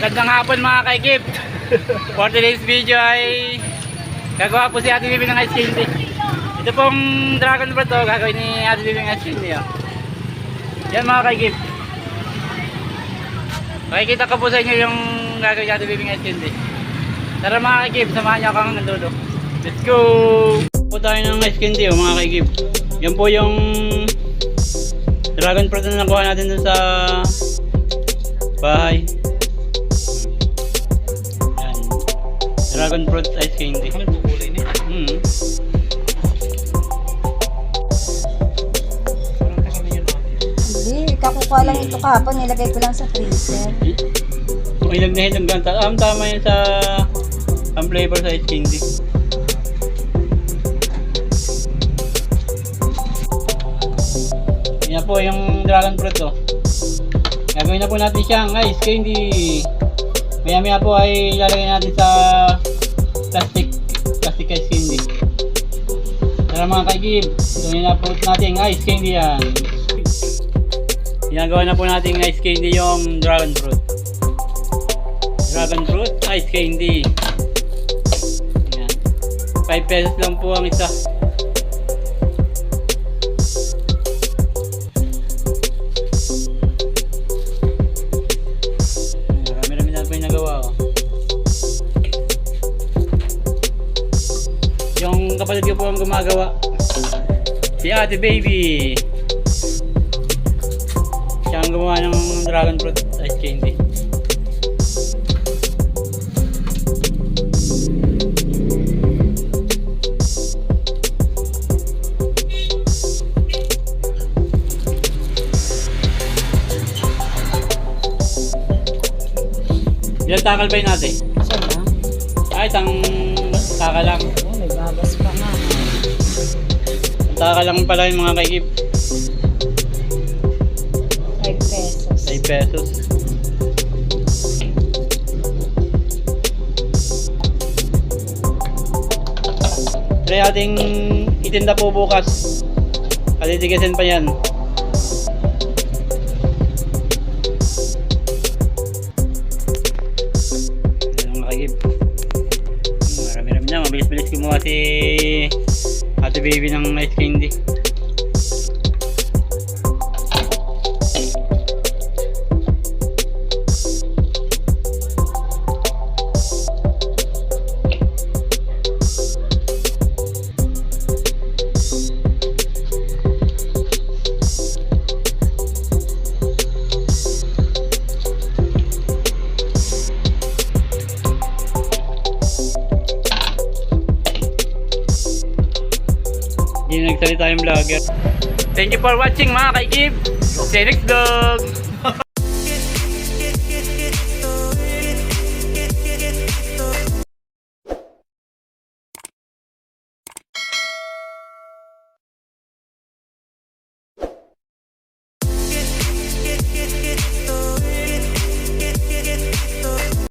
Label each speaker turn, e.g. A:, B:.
A: Magandang hapon mga kaikip. For today's video ay gagawa po si Ate Bibi ng ice candy. Ito pong dragon fruit to, gagawin ni Ate Bibi ng ice candy. Yan mga kaikip. Makikita ko po sa inyo yung gagawin ni Ate Bibi ng ice candy. Tara mga kaikip, samahan niyo ako hanggang dulo. Let's go! Po tayo ng ice candy mga kaikip. Yan po yung dragon fruit na nakuha natin dun sa bahay. Yan. Dragon fruit ice candy. Ano yung kulay niya?
B: Hindi, kakukuha lang ito kahapon. Nilagay ko lang sa freezer.
A: Ilag na hitong ganta. Tama yan sa ang flavor sa ice candy. Yan po yung dragon fruit oh. Gagawin na po natin siyang ice candy. Maya maya po ay ilalagay natin sa plastic ice candy. Tara mga kaigib, gawin na po natin ice candy yan. Ginagawa na po natin ice candy yung dragon fruit. Dragon fruit ice candy. Yan. 5 pesos lang po ang isa. Yung kapatid ko po ang gumagawa, si Ate Baby. Siya ang gumawa ng dragon fruit ice candy. Ilang takal ba yun natin?
B: Isa lang?
A: Ay, takal lang.
B: May babas pa nga.
A: Taka lang pala yung mga kaikip.
B: 5 pesos.
A: 5 pesos. Try ating itinda po bukas. Kalitigasin pa yan. Ayan mga kaikip. Marami-rami na. Mabilis-bilis gumawa si Ate Baby ng ice candy. Hindi nagsalita yung vlogger. Thank you for watching mga kaikip. See you next vlog.